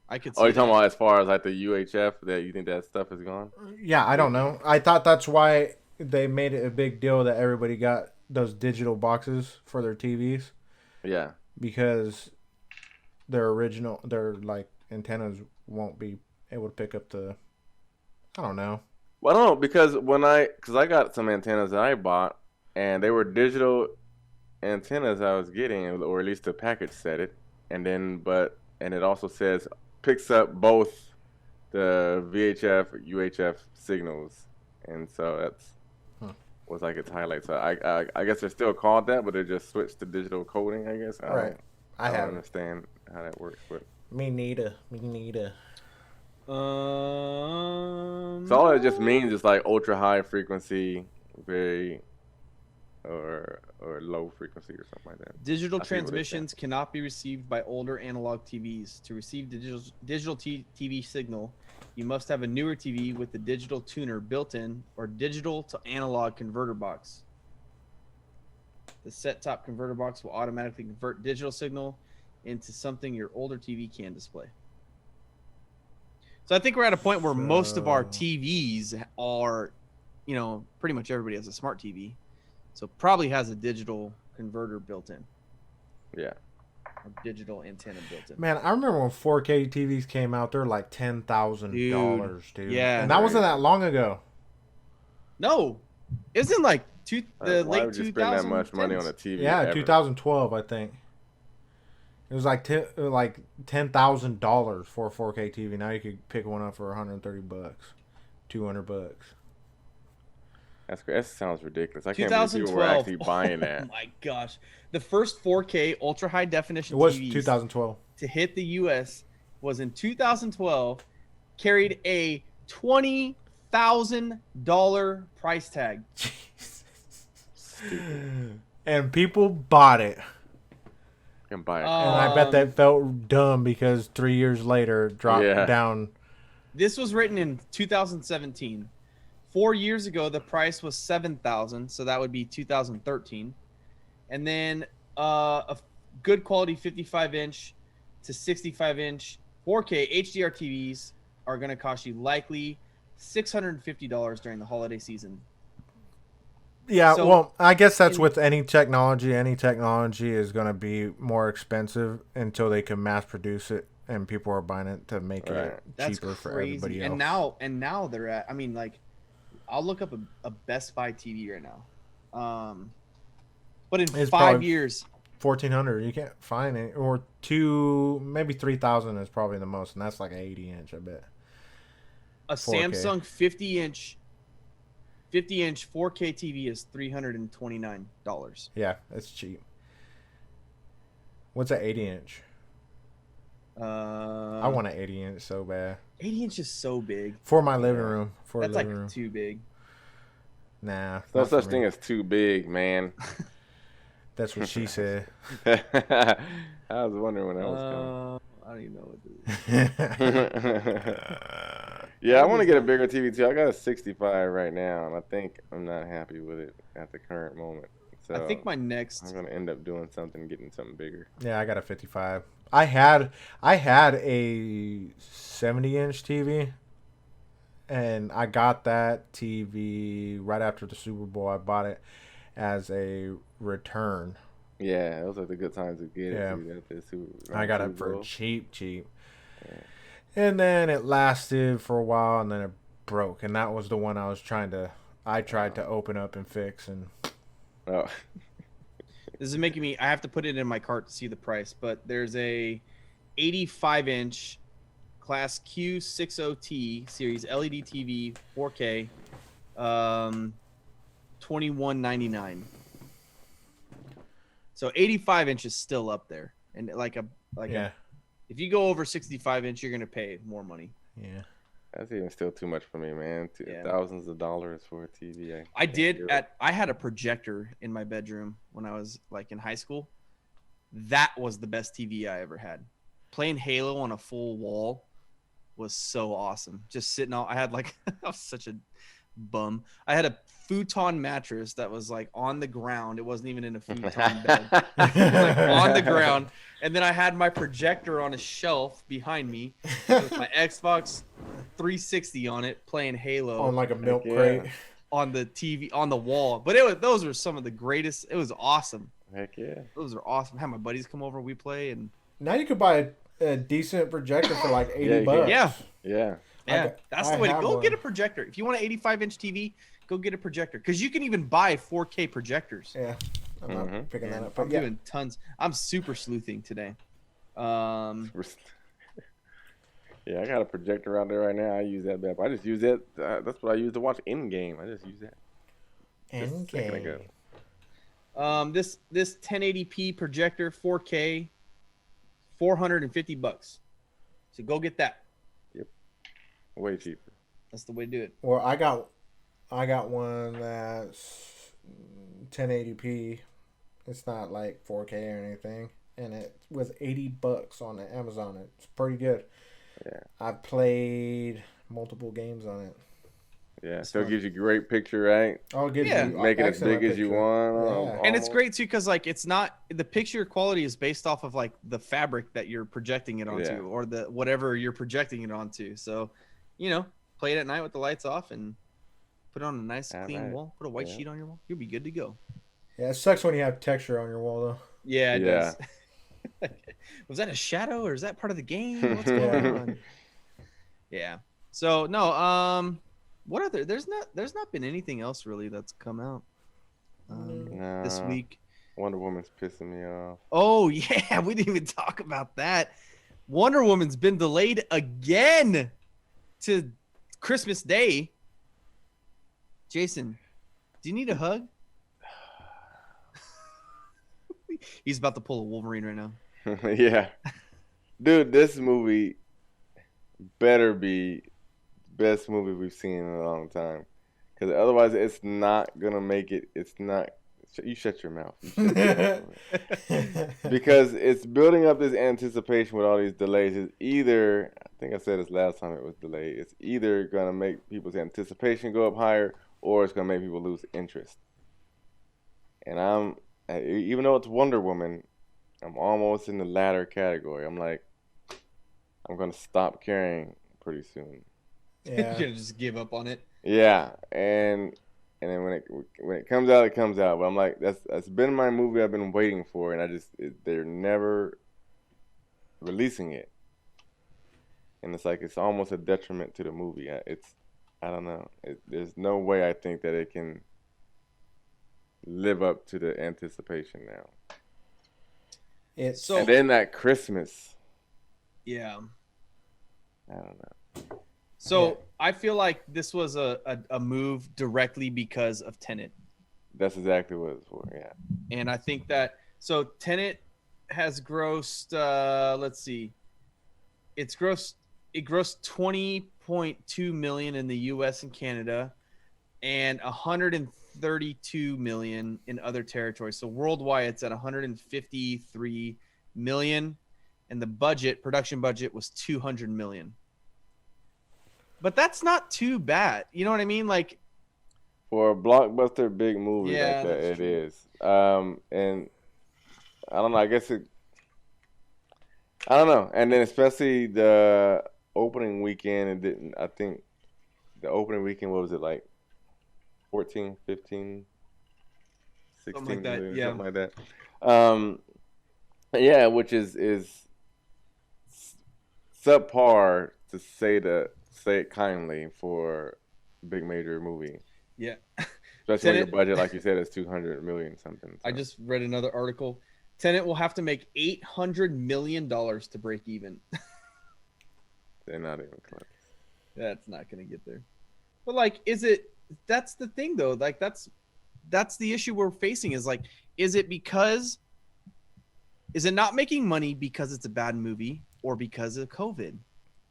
I could. See Oh, you're talking that. about as far as like the UHF? That you think that stuff is gone? Yeah, I don't know. I thought that's why they made it a big deal that everybody got those digital boxes for their TVs Yeah. because their like antennas won't be able to pick up the. I don't know. Well, I don't know because because I got some antennas that I bought, and they were digital antennas I was getting, or at least the package said it, and it also says picks up both the VHF, UHF signals, and so that's was like its highlight. So I guess they're still called that, but they just switched to digital coding. I guess. Right. I don't have understand how that works, but. me neither. Me neither. So all it just means is like ultra high frequency, very or low frequency or something like that. Digital I see what they're transmissions cannot be received by older analog TVs. To receive digital TV signal, you must have a newer TV with the digital tuner built in or digital to analog converter box. The set-top converter box will automatically convert digital signal into something your older TV can display. So I think we're at a point where most of our TVs are, pretty much everybody has a smart TV. So probably has a digital converter built in. Yeah. Or digital antenna built in. Man, I remember when 4K TVs came out. They're like $10,000, dude. Yeah. and that wasn't that long ago. No, isn't like the Why late would you spend that much money on a 2010s? TV? Yeah, ever? 2012, I think. It was like $10,000 for a 4K TV. Now you could pick one up for $130, $200. That's great. That sounds ridiculous. I can't believe people were 2012. actually buying Oh that. my gosh. The first 4K ultra high definition It was TVs 2012. to hit the US was in 2012, carried a $20,000 price tag. And people bought it. You can buy it. And I bet that felt dumb because 3 years later it dropped Yeah. down. This was written in 2017. 4 years ago, the price was $7,000, so that would be 2013. And then a good quality 55-inch to 65-inch 4K HDR TVs are going to cost you likely $650 during the holiday season. Yeah, So- well, I guess that's with any technology. Any technology is going to be more expensive until they can mass produce it and people are buying it to make Right. it That's cheaper for crazy. everybody else. And now they're at. I mean, like, I'll look up a Best Buy TV right now. But in It's 5 years, 1,400. You can't find it, or two, maybe 3,000 is probably the most, and that's like an 80-inch, I bet. a 4K. Samsung 50-inch 4K TV is $329. Yeah, it's cheap. What's an 80-inch? I want an 80-inch so bad 80-inch is so big. for my living room. For That's a living like room. too big. Nah, No not such for thing me. as too big, man. That's what she said. I was wondering when that was I don't even know what this is. Yeah, I want to get a bigger TV too. I got a 65 right now, and I think I'm not happy with it at the current moment. So I think my next. I'm gonna end up doing something, getting something bigger. Yeah, I got a 55. I had a 70-inch TV, and I got that TV right after the Super Bowl. I bought it as a return. Yeah, those are the good times to get Yeah. it. At the I got it Super for Bowl. cheap. Yeah. And then it lasted for a while, and then it broke. And that was the one I tried to open up and fix. And Oh, This is making me. I have to put it in my cart to see the price. But there's a 85-inch Class Q60T series LED TV 4K, $21.99. So 85 inch is still up there, and yeah, if you go over 65 inch, you're gonna pay more money. yeah. that's even still too much for me, man. Yeah. Thousands of dollars for a TV. I can't did do it. I had a projector in my bedroom when I was like in high school. That was the best TV I ever had. Playing Halo on a full wall was so awesome. Just sitting I had like I was such a bum. I had a futon mattress that was like on the ground. It wasn't even in a futon bed. Like on the ground. And then I had my projector on a shelf behind me with my Xbox 360 on it, playing Halo On like a milk yeah. crate. on the TV on the wall. But those were some of the greatest. It was awesome. Heck yeah. Those are awesome. I had my buddies come over, we play, and Now you could buy a decent projector for like 80 Yeah, you bucks. can. yeah, Yeah. yeah, that's the way to have go. one. Get a projector. If you want an 85-inch TV, go get a projector because you can even buy 4K projectors. Yeah. I'm not Mhm. picking that And up. I'm But yeah. doing tons. I'm super sleuthing today. Yeah, I got a projector out there right now. I use that bad. I just use that. That's what I use to watch Endgame. I just use that. Just a second ago. This 1080p projector 4K, $450. So go get that. Way cheaper. That's the way to do it. Well, I got one that's 1080p. It's not like 4K or anything, and it was $80 on the Amazon. It's pretty good. Yeah. I've played multiple games on it. Yeah. That's Still fun. gives you great picture, right? Oh, it gives Yeah. you Make it as excellent big as you picture. want. Yeah. And it's almost. great too because like it's not the picture quality is based off of like the fabric that you're projecting it onto Yeah. or the whatever you're projecting it onto. So, play it at night with the lights off and put on a nice All clean right. wall. Put a white Yeah. sheet on your wall. You'll be good to go. Yeah, it sucks when you have texture on your wall though. Yeah, it Yeah. does. Was that a shadow or is that part of the game? What's going on? Yeah. So no, what other there's not been anything else really that's come out this Nah, week. Wonder Woman's pissing me off. Oh yeah, we didn't even talk about that. Wonder Woman's been delayed again to Christmas Day. Jason, do you need a hug? He's about to pull a Wolverine right now. Yeah. Dude, this movie better be best movie we've seen in a long time. Because otherwise, it's not going to make it. It's not. You shut your mouth. You shut your mouth. Because it's building up this anticipation with all these delays. It's either, I think I said this last time it was delayed, it's either going to make people's anticipation go up higher or it's going to make people lose interest. And even though it's Wonder Woman, I'm almost in the latter category. I'm like, I'm going to stop caring pretty soon. Yeah. You're gonna just give up on it. Yeah, and then when it comes out, it comes out. But I'm like, that's been my movie I've been waiting for, and they're never releasing it, and it's like it's almost a detriment to the movie. I don't know. There's no way I think that it can live up to the anticipation now. So and then that Christmas, yeah. I don't know. So Yeah. I feel like this was a move directly because of Tenet. That's exactly what it's for. Yeah. And I think that so Tenet has grossed let's see. It grossed 20.2 million in the US and Canada and 132 million in other territories. So worldwide it's at 153 million and the production budget was 200 million. But that's not too bad. You know what I mean? Like For a blockbuster big movie Yeah, like that, that's it true. is. And I don't know. I guess I don't know. And then especially the opening weekend, it didn't. I think the opening weekend, what was it like? 14, 15, something like 16 that. million, Yeah. something like that. Um, yeah, which is subpar to say it kindly for a big major movie, Yeah. especially when your Tenet, budget, like you said, is 200 million something. I So just read another article. Tenet will have to make $800 million to break even. they're not even close. That's not going to get there. But like, that's the thing though. Like that's the issue we're facing is like, is it not making money because it's a bad movie or because of COVID?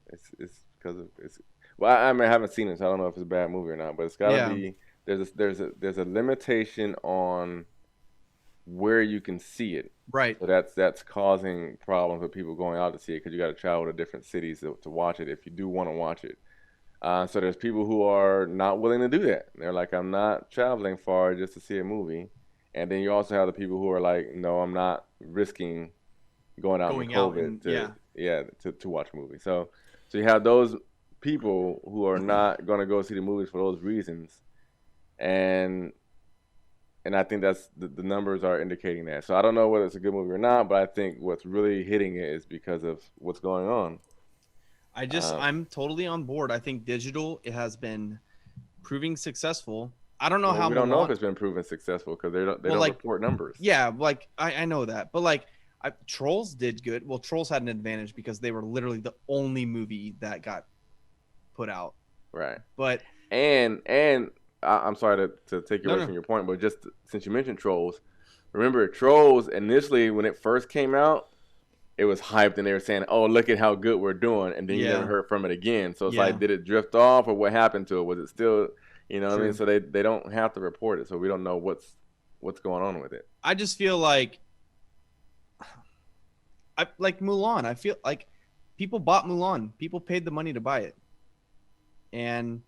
It's because of it's. Well, I mean, I haven't seen it, so I don't know if it's a bad movie or not. But it's got to Yeah. be. There's a limitation on where you can see it. Right. So that's causing problems with people going out to see it because you got to travel to different cities to watch it if you do want to watch it. So there's people who are not willing to do that. They're like, I'm not traveling far just to see a movie. And then you also have the people who are like, no, I'm not risking going out in COVID to watch a movie. So you have those people who are not going to go see the movies for those reasons. And I think that's the numbers are indicating that. So I don't know whether it's a good movie or not, but I think what's really hitting it is because of what's going on. I'm totally on board. I think it has been proving successful. I don't know how we don't know if Mulan. it's been proven successful because they don't like, report numbers. Yeah, like I know that, but like Trolls did good. Well, Trolls had an advantage because they were literally the only movie that got put out. Right. But and I'm sorry to take you away from your point, but just since you mentioned Trolls, remember Trolls initially when it first came out, it was hyped and they were saying, "Oh, look at how good we're doing," and then you never heard from it again. So it's like, did it drift off or what happened to it? Was it still, you know what I mean? So they don't have to report it, so we don't know what's going on with it. I just feel like Mulan. I feel like people bought Mulan. People paid the money to buy it, and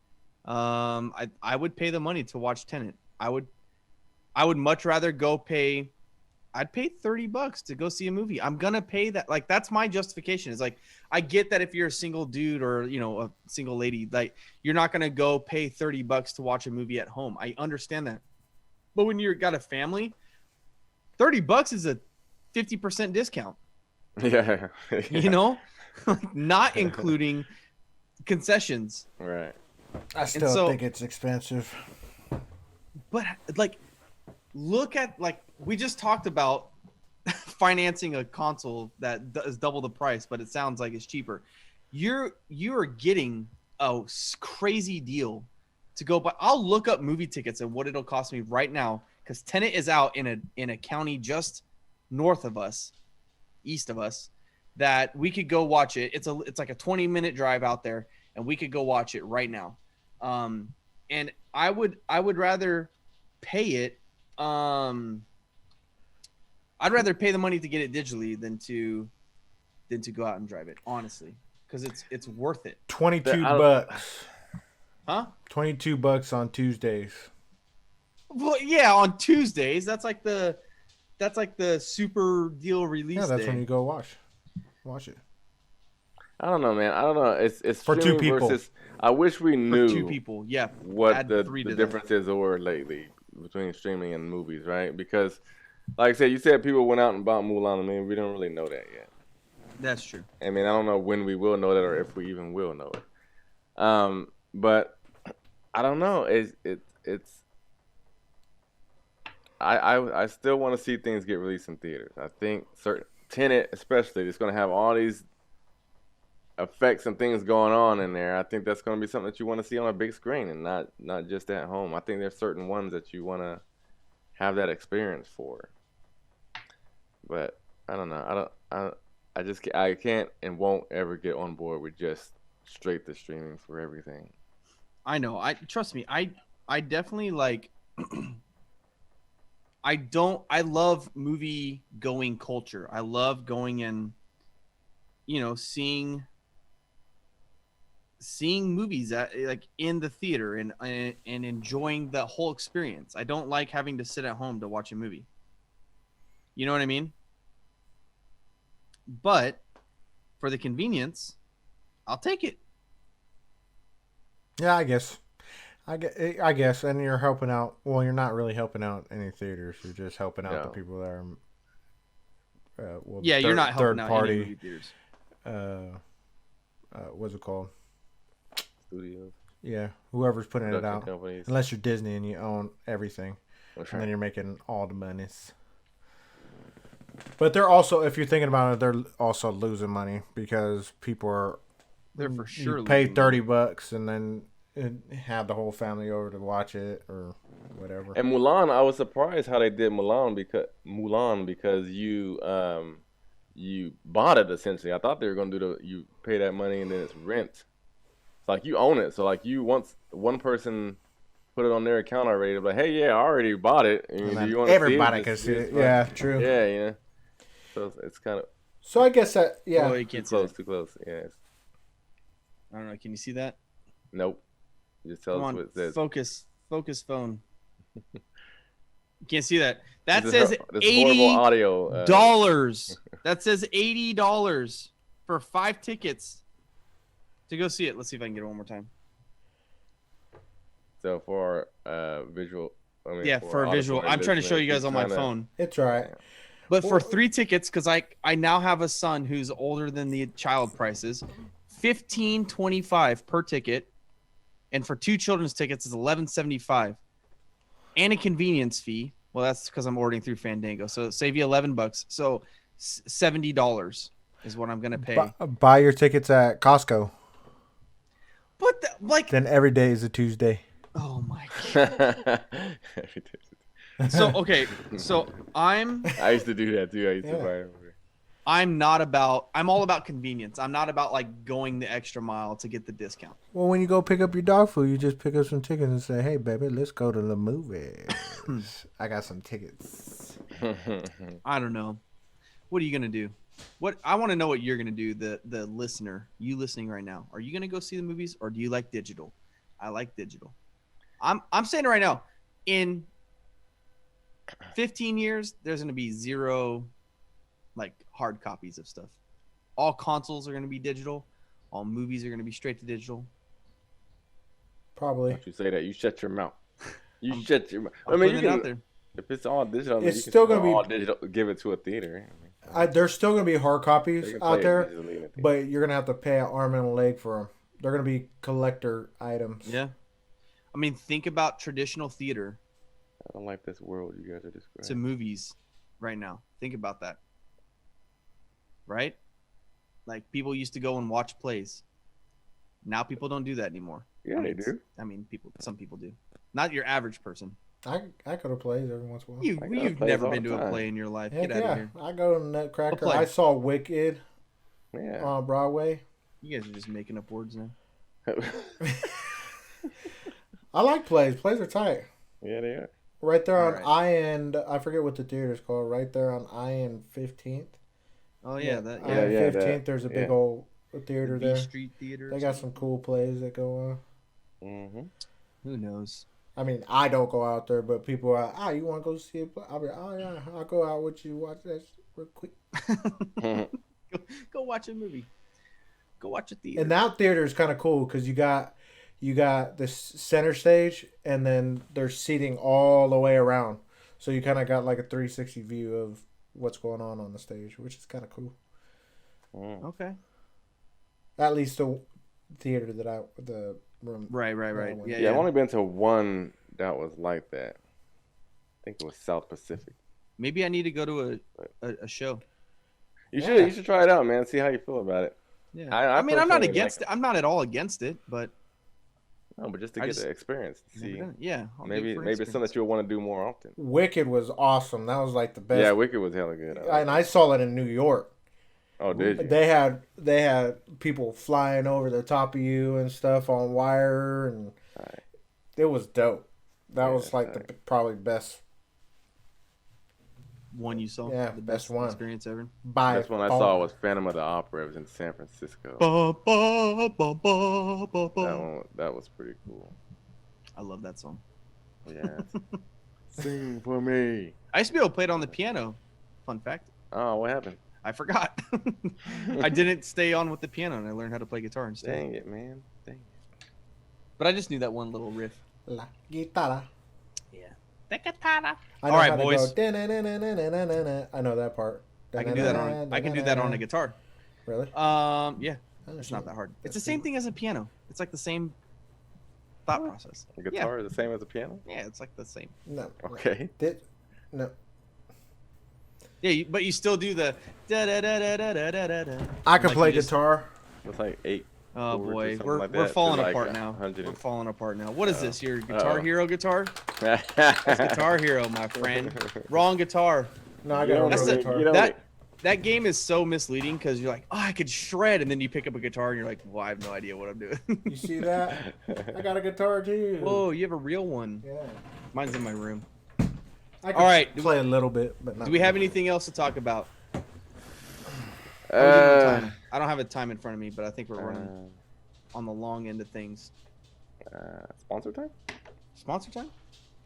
I would pay the money to watch Tenet. I would much rather go pay. I'd pay $30 to go see a movie. I'm gonna pay that. Like that's my justification. It's like I get that if you're a single dude or a single lady, like you're not gonna go pay $30 to watch a movie at home. I understand that, but when you've got a family, $30 is a 50% discount. Yeah. Not including concessions. Right. I still think it's expensive. But like, look at we just talked about financing a console that is double the price, but it sounds like it's cheaper. You are getting a crazy deal to go. But I'll look up movie tickets and what it'll cost me right now because Tenet is out in a county just north of us, east of us, that we could go watch it. It's like a 20-minute drive out there, and we could go watch it right now. And I would rather pay it. I'd rather pay the money to get it digitally than to go out and drive it, honestly, because it's worth it. $22, huh? $22 on Tuesdays. Well, yeah, on Tuesdays. That's like the super deal release. Yeah, that's day. when you go watch it. I don't know, man. I don't know. It's for two people. Versus, I wish we knew for two people. Yeah, what the differences were lately between streaming and movies, right? Because, like I said, you said people went out and bought Mulan. I mean, we don't really know that yet. That's true. I mean, I don't know when we will know that or if we even will know it. But I don't know. It's I still want to see things get released in theaters. I think certain Tenet, especially, it's going to have all these effects and things going on in there. I think that's going to be something that you want to see on a big screen and not just at home. I think there's certain ones that you want to have that experience for. But I don't know. I can't and won't ever get on board with just straight to streaming for everything. I know. Trust me. I definitely like. I love movie going culture. I love going and, seeing movies like in the theater and enjoying the whole experience. I don't like having to sit at home to watch a movie. You know what I mean? But for the convenience, I'll take it. Yeah, I guess, and you're helping out. Well, you're not really helping out any theaters. You're just helping out the people that are. You're not helping third out party any movie theaters. What's it called? Studios. Yeah, whoever's putting it Production out. companies. Unless you're Disney and you own everything, That's and then right. you're making all the monies. But they're also, if you're thinking about it, they're also losing money because people are. They're for sure. You pay losing money. $30 and then have the whole family over to watch it or whatever. And Mulan, I was surprised how they did Mulan because you bought it essentially. I thought they were gonna do you pay that money and then it's rent. It's like you own it. So like once one person put it on their account already, like, hey, yeah, I already bought it. And do you want to everybody see it? can see it. Fine. Yeah, true. Yeah, yeah. So it's kind of So I guess that Oh, you too can't see close, that. too close. Yeah. I don't know. Can you see that? Nope. Just tell Come us on, what it says. focus phone. You can't see that. That This is says this horrible audio. $80. That says $80 for 5 tickets to go see it. Let's see if I can get it one more time. So for visual. For a visual. I'm trying to show you guys on my phone. it's all right. But for 3 tickets, because I now have a son who's older than the child prices, $15.25 per ticket, and for 2 children's tickets is $11.75, and a convenience fee. Well, that's because I'm ordering through Fandango, so save you $11. So $70 is what I'm gonna pay. Buy your tickets at Costco. But Then every day is a Tuesday. oh my god. So okay, so I used to do that too. I used to buy it. I'm all about convenience. I'm not about like going the extra mile to get the discount. Well, when you go pick up your dog food, you just pick up some tickets and say, "Hey, baby, let's go to the movies. I got some tickets." I don't know. What are you gonna do? What I want to know what you're gonna do. The listener, you listening right now, are you gonna go see the movies or do you like digital? I like digital. I'm saying it right now. In 15 years, there's gonna be 0 like hard copies of stuff. All consoles are gonna be digital. All movies are gonna be straight to digital. Probably. Don't you say that? You shut your mouth. Shut your mouth. I'm putting it out there. If it's all digital, It's you can still gonna be all digital. Give it to a theater. There's still gonna be hard They copies can out play it there, digitally in a theater. but you're gonna have to pay an arm and a leg for them. They're gonna be collector items. Yeah. I mean, think about traditional theater I don't like this world you guys are describing. to movies right now. Think about that. Right? Like people used to go and watch plays. Now people don't do that anymore. Yeah, they do. I mean, some people do. Not your average person. I go to plays every once in a while. I go to You've plays never all been the to a time. play in your life. Heck Get out yeah, of here. I go to Nutcracker. play? I saw Wicked Yeah. on Broadway. You guys are just making up words now. I like plays. Plays are tight. Yeah, they are. Right there on Alright. I and I forget what the theater's called. Right there on I and 15th. Oh yeah, that I and yeah, 15th. There's a big yeah. old theater B there. Street Theater. They got some cool plays that go on. Mm-hmm. Who knows? I mean, I don't go out there, but people are, you want to go see a play? I'll be, oh yeah, I'll go out with you. Watch that real quick. Go watch a movie. Go watch a theater. And that theater is kind of cool because you got this center stage, and then there's seating all the way around. So you kind of got like a 360 view of what's going on the stage, which is kind of cool. Okay. At least the theater the room. Right. went. Yeah, Yeah, I've only been to one that was like that. think it was South Pacific. Maybe I need to go to a show. You should try it out, man. See how you feel about it. Yeah. I mean, I'm not personally against like it. I'm not at all against it, but no, but just to get the experience. See, yeah. Maybe it's something that you'll want to do more often. Wicked was awesome. That was like the best. Yeah, Wicked was hella good. I saw it in New York. Oh, did you? They had people flying over the top of you and stuff on wire, and it was dope. That was like the probably best one you saw. Yeah, the best one experience ever. Best one I saw was Phantom of the Opera. It was in San Francisco. That was pretty cool. I love that song. Yeah. Sing for me. I used to be able to play it on the piano. Fun fact. Oh, what happened? I forgot. I didn't stay on with the piano, and I learned how to play guitar instead. Dang it, man. Dang it. But I just knew that one little riff. La guitarra. Yeah. The guitarra. All right, boys. I know that part. I can do that on. I can do that on a guitar. Really? Yeah. It's not that hard. It's the same thing as a piano. It's like the same thought process. The guitar is the same as the piano? Yeah, it's like the same. No. Okay. No. Yeah, but you still do the da da da da da da da da. I can play guitar. It's like 8. Oh boy, we're falling apart now. We're falling apart now. What is this? Your Guitar Hero guitar? That's Guitar Hero, my friend. Wrong guitar. No, I got a guitar. That game is so misleading because you're like, oh, I could shred, and then you pick up a guitar and you're like, well, I have no idea what I'm doing. You see that? I got a guitar too. Whoa, you have a real one. Yeah. Mine's in my room. I All right, play a little bit, but not. Do we have anything else to talk about? I don't have a time in front of me, but I think we're running on the long end of things. Sponsor time? Sponsor time?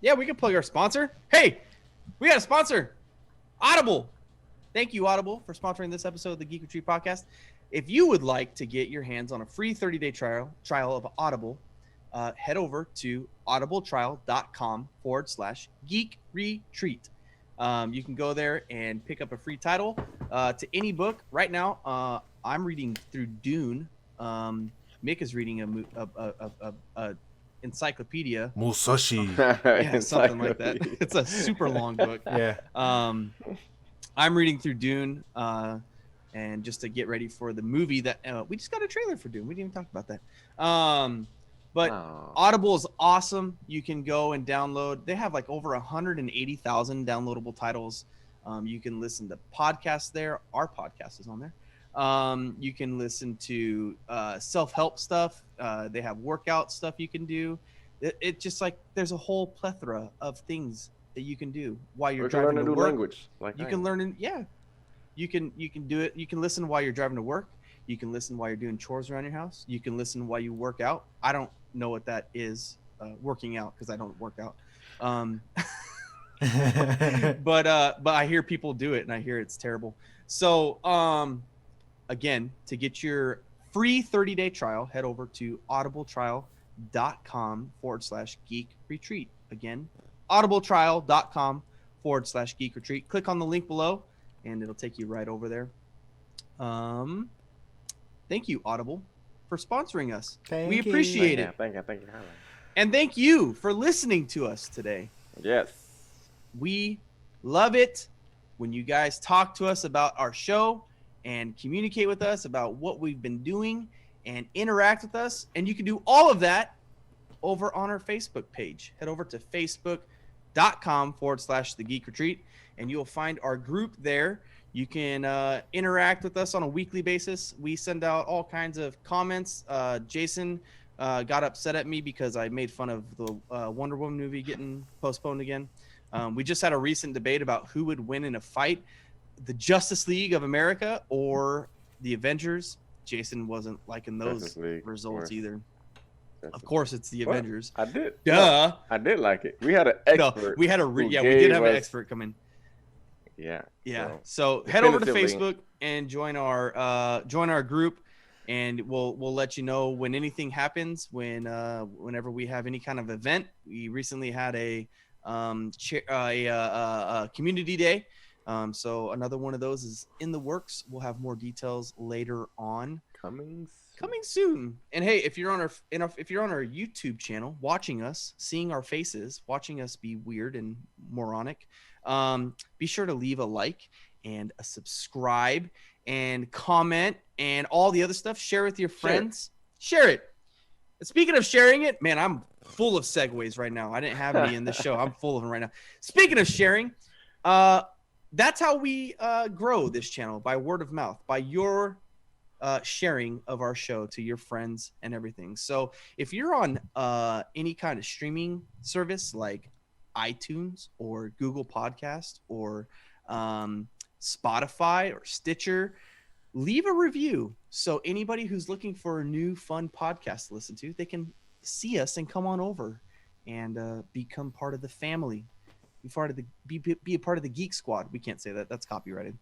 Yeah, we can plug our sponsor. Hey, we got a sponsor, Audible. Thank you, Audible, for sponsoring this episode of the Geek Retreat Podcast. If you would like to get your hands on a free 30-day trial of Audible, head over to audibletrial.com/Geek Retreat. You can go there and pick up a free title to any book. Right now, I'm reading through Dune. Mick is reading a encyclopedia. Musashi. Yeah, something like that. It's a super long book. Yeah. I'm reading through Dune, and just to get ready for the movie that we just got a trailer for Dune. We didn't even talk about that. But Audible is awesome. You can go and download. They have like over 180,000 downloadable titles. You can listen to podcasts there. Our podcast is on there. You can listen to self-help stuff. They have workout stuff you can do. It just like there's a whole plethora of things that you can do while you're driving to work. Language. You can learn. You can do it. You can listen while you're driving to work. You can listen while you're doing chores around your house. You can listen while you work out. I don't know what that is, working out, because I don't work out. But I hear people do it, and I hear it's terrible. So again, to get your free 30-day trial, head over to audibletrial.com/Geek Retreat. Again, audibletrial.com/Geek Retreat. Click on the link below, and it'll take you right over there. Thank you, Audible, for sponsoring us. We appreciate it. Thank you. And thank you for listening to us today. Yes. We love it when you guys talk to us about our show and communicate with us about what we've been doing and interact with us. And you can do all of that over on our Facebook page. Head over to facebook.com/The Geek Retreat, and you'll find our group there. You can interact with us on a weekly basis. We send out all kinds of comments. Jason got upset at me because I made fun of the Wonder Woman movie getting postponed again. We just had a recent debate about who would win in a fight, the Justice League of America or the Avengers. Jason wasn't liking those results either. Of course, it's the Avengers. I did. Duh. No, I did like it. We had an expert. No, we did have an expert come in. Yeah. So head over to Facebook and join our group, and we'll let you know when anything happens. Whenever we have any kind of event. We recently had a community day. So another one of those is in the works. We'll have more details later on. Coming soon. And hey, if you're on our YouTube channel, watching us, seeing our faces, watching us be weird and moronic, be sure to leave a like and a subscribe and comment and all the other stuff. Share with your friends. Share it. And speaking of sharing it, man, I'm full of segues right now. I didn't have any in this show. I'm full of them right now. Speaking of sharing, that's how we grow this channel, by word of mouth, by your sharing of our show to your friends and everything. So if you're on any kind of streaming service like iTunes or Google Podcast or Spotify or Stitcher, leave a review so anybody who's looking for a new fun podcast to listen to, they can see us and come on over and become part of the family. Be a part of the Geek Squad. We can't say that. That's copyrighted.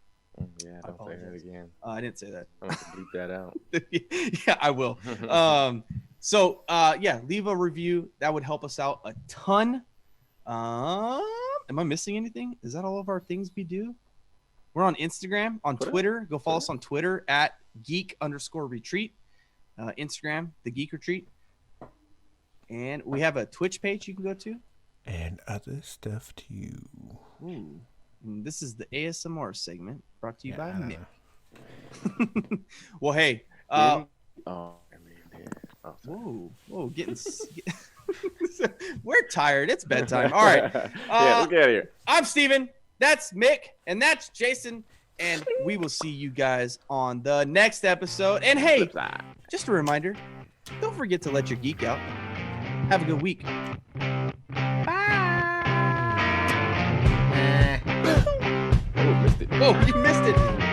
Yeah, don't say that again. I didn't say that. I'm going to bleep that out. Yeah, I will. So leave a review. That would help us out a ton. Am I missing anything? Is that all of our things we do? We're on Instagram, on Twitter. Go follow us on Twitter at geek_retreat. Instagram, the Geek Retreat. And we have a Twitch page you can go to. And other stuff too. Ooh. And this is the ASMR segment brought to you by Mick. Well, hey. Whoa, we're tired. It's bedtime. All right. Let's get out of here. I'm Steven. That's Mick. And that's Jason. And we will see you guys on the next episode. And hey, just a reminder, don't forget to let your geek out. Have a good week. Bye. Oh, missed it. Whoa, you missed it.